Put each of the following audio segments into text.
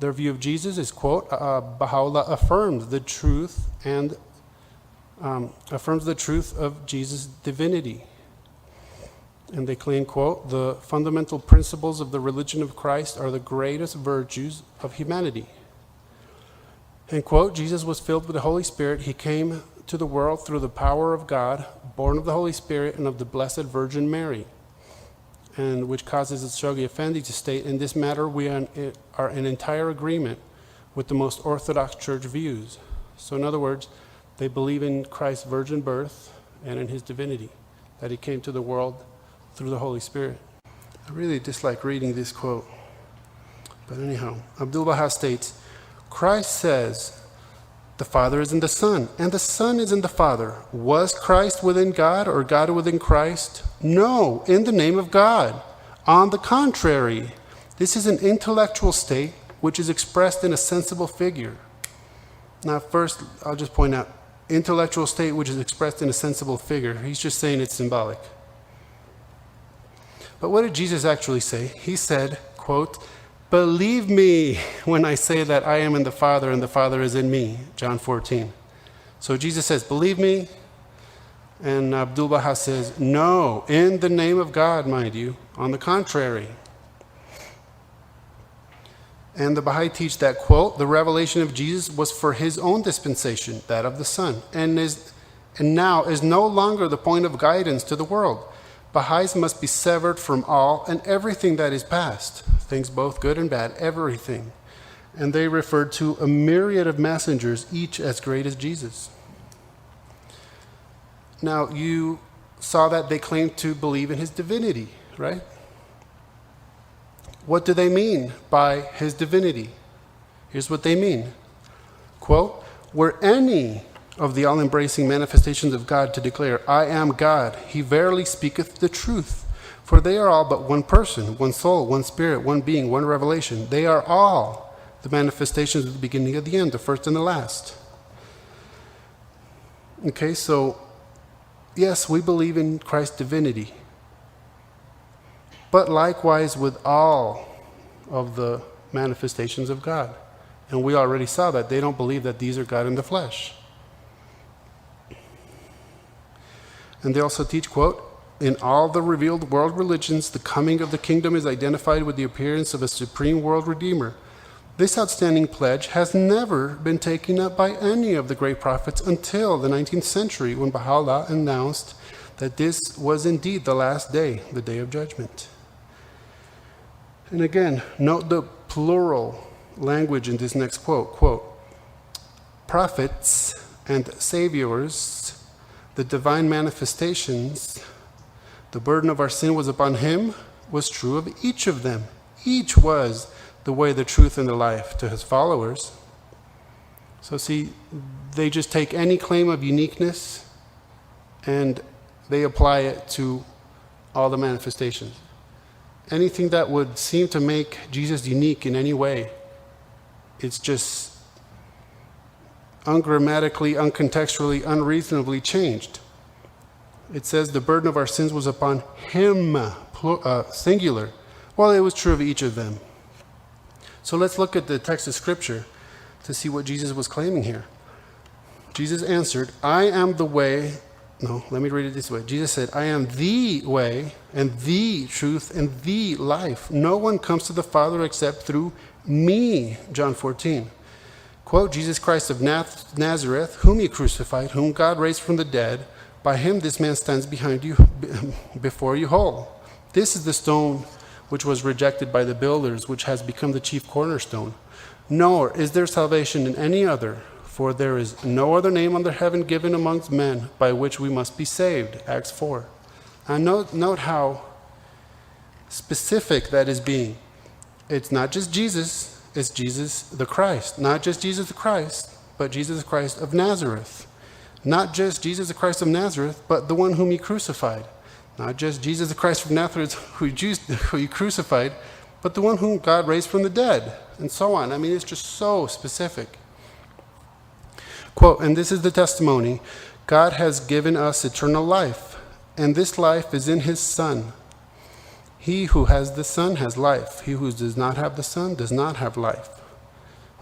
Their view of Jesus is, quote, Baha'u'llah affirms the truth of Jesus' divinity. And they claim, quote, the fundamental principles of the religion of Christ are the greatest virtues of humanity. And, quote, Jesus was filled with the Holy Spirit. He came to the world through the power of God, born of the Holy Spirit and of the Blessed Virgin Mary. And which causes Shoghi Effendi to state, in this matter we are in entire agreement with the most Orthodox Church views. So in other words, they believe in Christ's virgin birth and in his divinity, that he came to the world through the Holy Spirit. I really dislike reading this quote. But anyhow, Abdul-Baha states, Christ says, the Father is in the Son, and the Son is in the Father. Was Christ within God or God within Christ? No, in the name of God. On the contrary, this is an intellectual state which is expressed in a sensible figure. Now first, I'll just point out, intellectual state which is expressed in a sensible figure. He's just saying it's symbolic. But what did Jesus actually say? He said, quote, believe me when I say that I am in the Father and the Father is in me, John 14. So Jesus says, believe me. And Abdul-Baha says, no, in the name of God, mind you, on the contrary. And the Baha'i teach that, quote, the revelation of Jesus was for his own dispensation, that of the Son, and now is no longer the point of guidance to the world. Baha'is must be severed from all and everything that is past, things both good and bad, everything. And they referred to a myriad of messengers, each as great as Jesus. Now, you saw that they claimed to believe in his divinity, right? What do they mean by his divinity? Here's what they mean. Quote, were any of the all-embracing manifestations of God to declare, I am God, he verily speaketh the truth. For they are all but one person, one soul, one spirit, one being, one revelation. They are all the manifestations of the beginning and the end, the first and the last. Okay, so yes, we believe in Christ's divinity. But likewise with all of the manifestations of God. And we already saw that they don't believe that these are God in the flesh. And they also teach, quote, in all the revealed world religions, the coming of the kingdom is identified with the appearance of a supreme world redeemer. This outstanding pledge has never been taken up by any of the great prophets until the 19th century, when Baha'u'llah announced that this was indeed the last day, the day of judgment. And again, note the plural language in this next quote, quote, prophets and saviors, the divine manifestations, the burden of our sin was upon him, was true of each of them. Each was the way, the truth, and the life to his followers. So see, they just take any claim of uniqueness and they apply it to all the manifestations. Anything that would seem to make Jesus unique in any way, it's just ungrammatically, uncontextually, unreasonably changed. It says the burden of our sins was upon him, singular. Well, it was true of each of them. So let's look at the text of Scripture to see what Jesus was claiming here. Jesus answered, I am the way. No, let me read it this way. Jesus said, I am the way and the truth and the life. No one comes to the Father except through me, John 14. Quote, Jesus Christ of Nazareth, whom you crucified, whom God raised from the dead, by him this man stands behind you, before you whole. This is the stone which was rejected by the builders, which has become the chief cornerstone. Nor is there salvation in any other, for there is no other name under heaven given amongst men by which we must be saved. Acts 4. And note how specific that is being. It's not just Jesus, it's Jesus the Christ. Not just Jesus the Christ, but Jesus Christ of Nazareth. Not just Jesus the Christ of Nazareth, but the one whom you crucified. Not just Jesus the Christ of Nazareth who you crucified, but the one whom God raised from the dead, and so on. I mean, it's just so specific. Quote, and this is the testimony, God has given us eternal life, and this life is in his Son. He who has the Son has life. He who does not have the Son does not have life.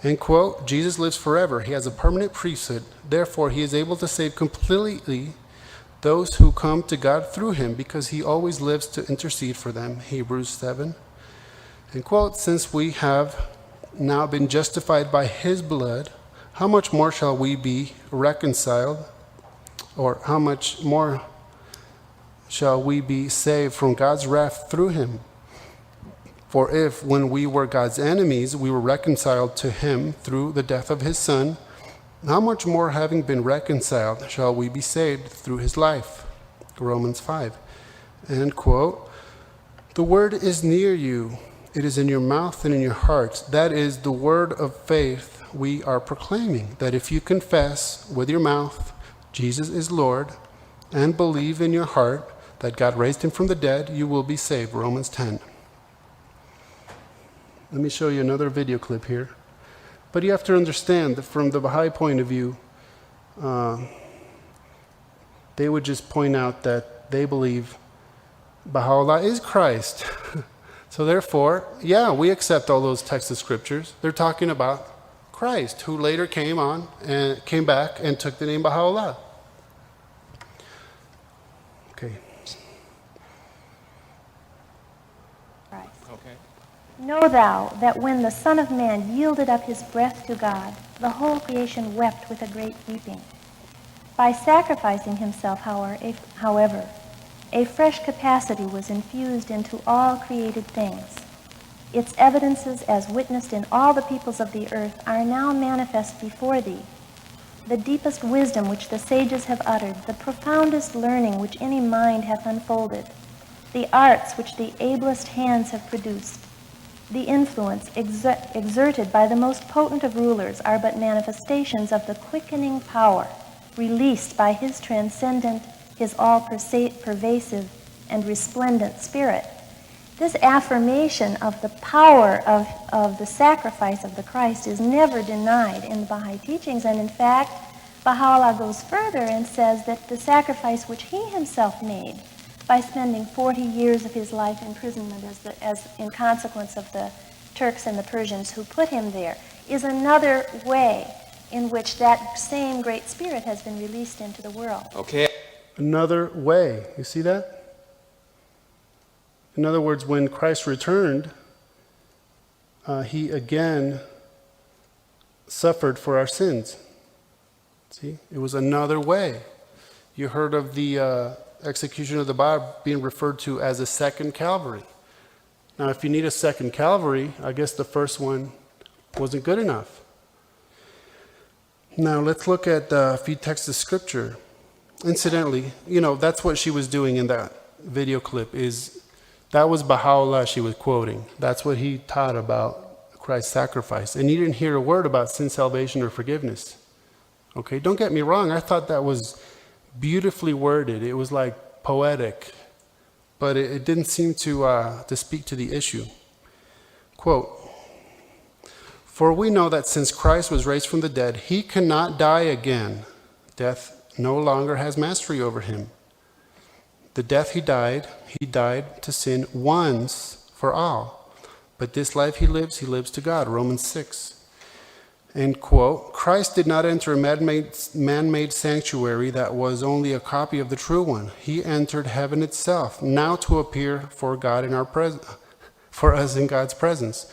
And quote, Jesus lives forever. He has a permanent priesthood. Therefore, he is able to save completely those who come to God through him because he always lives to intercede for them. Hebrews 7. And quote, since we have now been justified by his blood, how much more shall we be reconciled? Or how much more shall we be saved from God's wrath through him? For if, when we were God's enemies, we were reconciled to him through the death of his Son, how much more, having been reconciled, shall we be saved through his life? Romans 5. End quote. The word is near you. It is in your mouth and in your heart. That is the word of faith we are proclaiming, that if you confess with your mouth Jesus is Lord and believe in your heart that God raised him from the dead, you will be saved. Romans 10. Let me show you another video clip here. But you have to understand that from the Baha'i point of view, they would just point out that they believe Baha'u'llah is Christ. So therefore, yeah, we accept all those texts of scriptures. They're talking about Christ, who later came back and took the name Baha'u'llah. Okay. Know thou that when the Son of Man yielded up his breath to God, the whole creation wept with a great weeping. By sacrificing himself, however, a fresh capacity was infused into all created things. Its evidences, as witnessed in all the peoples of the earth, are now manifest before thee. The deepest wisdom which the sages have uttered, the profoundest learning which any mind hath unfolded, the arts which the ablest hands have produced, the influence exerted by the most potent of rulers are but manifestations of the quickening power released by his transcendent, his all-pervasive and resplendent spirit. This affirmation of the power of the sacrifice of the Christ is never denied in the Baha'i teachings, and in fact, Baha'u'llah goes further and says that the sacrifice which he himself made by spending 40 years of his life imprisonment as in consequence of the Turks and the Persians who put him there, is another way in which that same great spirit has been released into the world. Okay. Another way. You see that? In other words, when Christ returned, he again suffered for our sins. See? It was another way. You heard of the execution of the Baha'i being referred to as a second Calvary. Now, if you need a second Calvary, I guess the first one wasn't good enough. Now, let's look at a few texts of scripture. Incidentally, that's what she was doing in that video clip. That was Baha'u'llah she was quoting. That's what he taught about Christ's sacrifice. And you didn't hear a word about sin, salvation, or forgiveness. Okay, don't get me wrong. I thought that was beautifully worded. It was like poetic, but it didn't seem to speak to the issue. Quote, "For we know that since Christ was raised from the dead, he cannot die again. Death no longer has mastery over him. The death he died to sin once for all. But this life he lives to God." Romans 6. End quote. "Christ did not enter a man-made sanctuary that was only a copy of the true one. He entered heaven itself, now to appear for us in God's presence.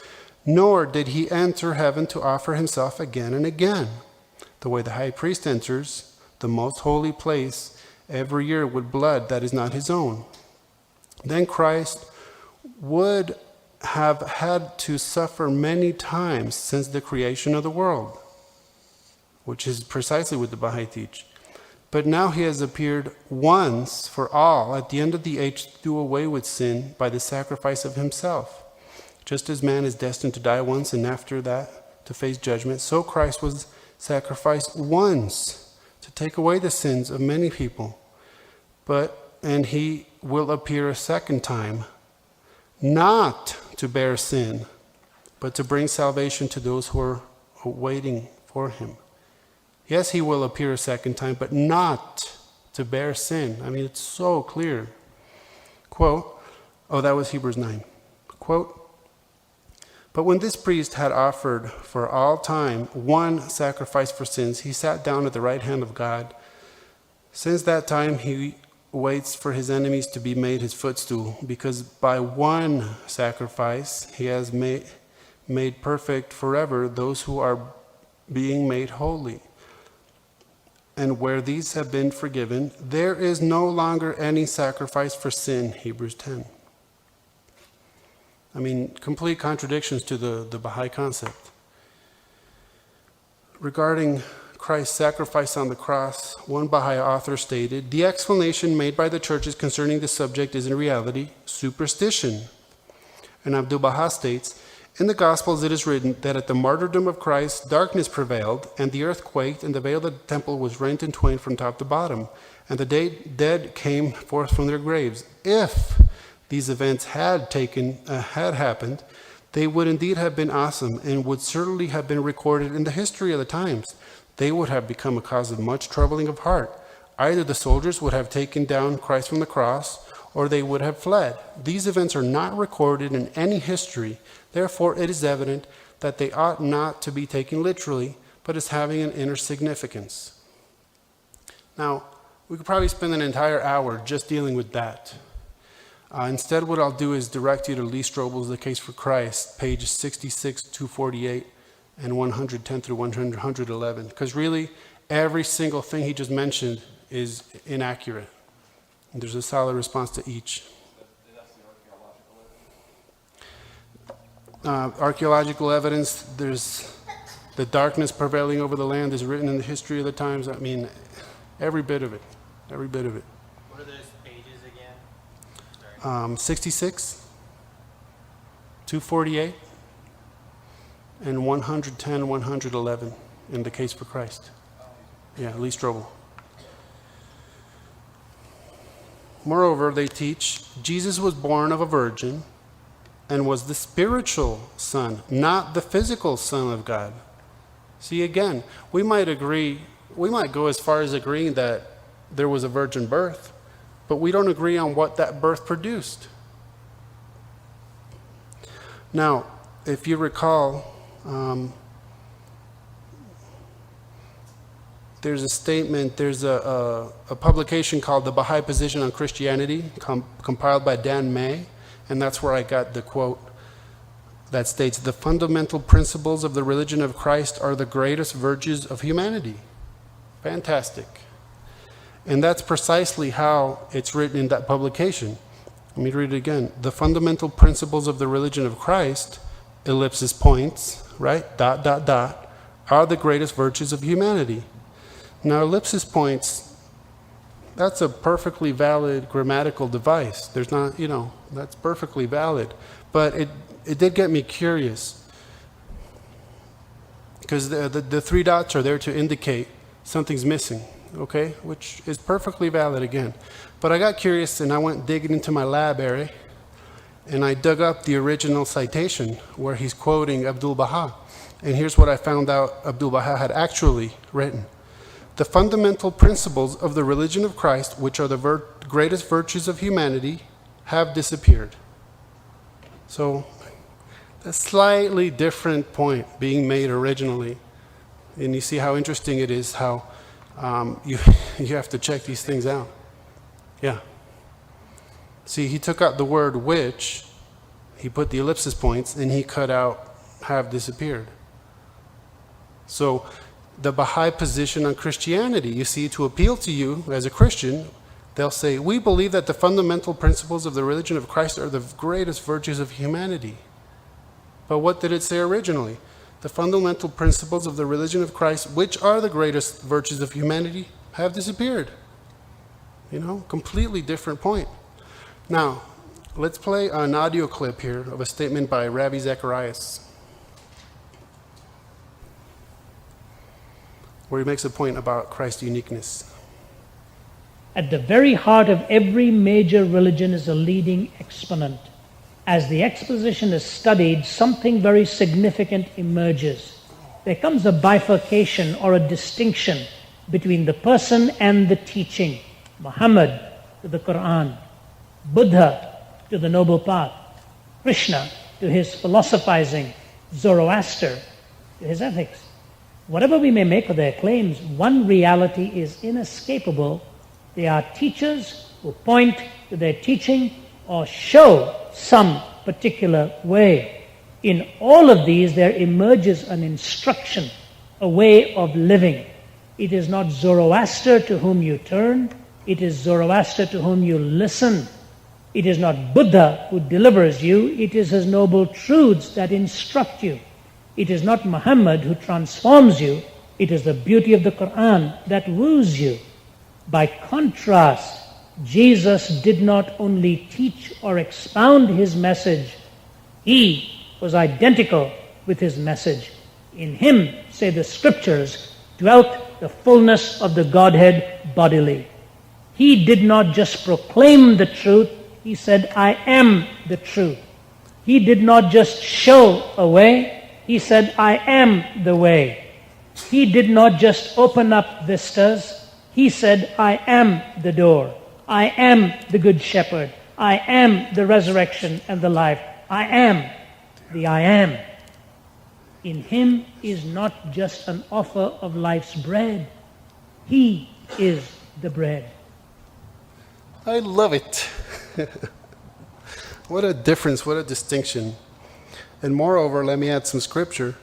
Nor did he enter heaven to offer himself again and again, the way the high priest enters the most holy place every year with blood that is not his own. Then Christ would have had to suffer many times since the creation of the world," which is precisely what the Baha'i teach. "But now he has appeared once for all at the end of the age to do away with sin by the sacrifice of himself. Just as man is destined to die once and after that to face judgment, so Christ was sacrificed once to take away the sins of many people. And he will appear a second time, not to bear sin, but to bring salvation to those who are waiting for him." Yes, he will appear a second time, but not to bear sin. I mean, it's so clear. Quote, that was Hebrews 9. Quote, But when this priest had offered for all time one sacrifice for sins, he sat down at the right hand of God. Since that time he waits for his enemies to be made his footstool, because by one sacrifice he has made perfect forever those who are being made holy. And where these have been forgiven, there is no longer any sacrifice for sin, Hebrews 10. I mean, complete contradictions to the Baha'i concept. Regarding Christ's sacrifice on the cross, one Baha'i author stated, the explanation made by the churches concerning this subject is in reality superstition. And Abdu'l-Baha states, in the Gospels it is written that at the martyrdom of Christ, darkness prevailed, and the earth quaked, and the veil of the temple was rent in twain from top to bottom, and the dead came forth from their graves. If these events had happened, they would indeed have been awesome, and would certainly have been recorded in the history of the times. They would have become a cause of much troubling of heart. Either the soldiers would have taken down Christ from the cross, or they would have fled. These events are not recorded in any history. Therefore, it is evident that they ought not to be taken literally, but as having an inner significance. Now, we could probably spend an entire hour just dealing with that. Instead, what I'll do is direct you to Lee Strobel's The Case for Christ, pages 66, 248, and 110 through 111. Because really, every single thing he just mentioned is inaccurate. And there's a solid response to each. Archaeological evidence, there's the darkness prevailing over the land is written in the history of the times. I mean, every bit of it, every bit of it. What are those pages again? 66, 248, and 110, 111 in The Case for Christ. Yeah, Lee Strobel. Moreover, they teach Jesus was born of a virgin and was the spiritual son, not the physical son of God. See, again, we might go as far as agreeing that there was a virgin birth, but we don't agree on what that birth produced. Now, if you recall, there's a statement, there's a publication called The Baha'i Position on Christianity, compiled by Dan May, and that's where I got the quote that states, the fundamental principles of the religion of Christ are the greatest virtues of humanity. Fantastic. And that's precisely how it's written in that publication. Let me read it again. The fundamental principles of the religion of Christ, ellipsis points, right, ... are the greatest virtues of humanity. Now, ellipsis points, that's a perfectly valid grammatical device. There's not, that's perfectly valid. But it did get me curious, because the three dots are there to indicate something's missing, okay? Which is perfectly valid again. But I got curious and I went digging into my lab area and I dug up the original citation where he's quoting Abdu'l-Baha. And here's what I found out Abdu'l-Baha had actually written. The fundamental principles of the religion of Christ, which are the greatest virtues of humanity, have disappeared. So, a slightly different point being made originally. And you see how interesting it is how you have to check these things out. Yeah. See, he took out the word which, he put the ellipsis points, and he cut out have disappeared. So, the Baha'i position on Christianity, you see, to appeal to you as a Christian, they'll say, we believe that the fundamental principles of the religion of Christ are the greatest virtues of humanity. But what did it say originally? The fundamental principles of the religion of Christ, which are the greatest virtues of humanity, have disappeared. Completely different point. Now, let's play an audio clip here of a statement by Ravi Zacharias, where he makes a point about Christ's uniqueness. At the very heart of every major religion is a leading exponent. As the exposition is studied, something very significant emerges. There comes a bifurcation or a distinction between the person and the teaching. Muhammad to the Quran, Buddha to the Noble Path, Krishna to his philosophizing, Zoroaster to his ethics. Whatever we may make of their claims, one reality is inescapable. They are teachers who point to their teaching or show some particular way. In all of these, there emerges an instruction, a way of living. It is not Zoroaster to whom you turn, it is Zoroaster to whom you listen. It is not Buddha who delivers you, it is his noble truths that instruct you. It is not Muhammad who transforms you, it is the beauty of the Quran that woos you. By contrast, Jesus did not only teach or expound his message, he was identical with his message. In him, say the scriptures, dwelt the fullness of the Godhead bodily. He did not just proclaim the truth, he said, I am the truth. He did not just show a way, he said, I am the way. He did not just open up vistas, he said, I am the door. I am the good shepherd. I am the resurrection and the life. I am the I am. In him is not just an offer of life's bread. He is the bread. I love it. What a difference, what a distinction. And moreover, let me add some scripture.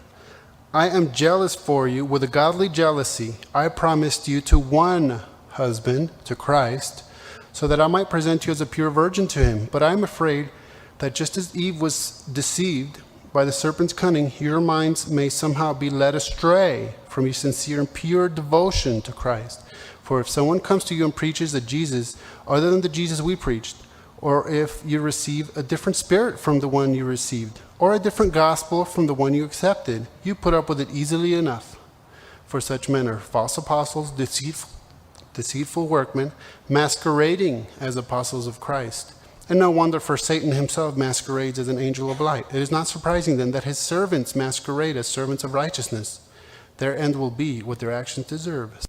I am jealous for you with a godly jealousy. I promised you to one husband, to Christ, so that I might present you as a pure virgin to him. But I am afraid that just as Eve was deceived by the serpent's cunning, your minds may somehow be led astray from your sincere and pure devotion to Christ. For if someone comes to you and preaches a Jesus other than the Jesus we preached, or if you receive a different spirit from the one you received, or a different gospel from the one you accepted, you put up with it easily enough. For such men are false apostles, deceitful workmen, masquerading as apostles of Christ. And no wonder, for Satan himself masquerades as an angel of light. It is not surprising then that his servants masquerade as servants of righteousness. Their end will be what their actions deserve.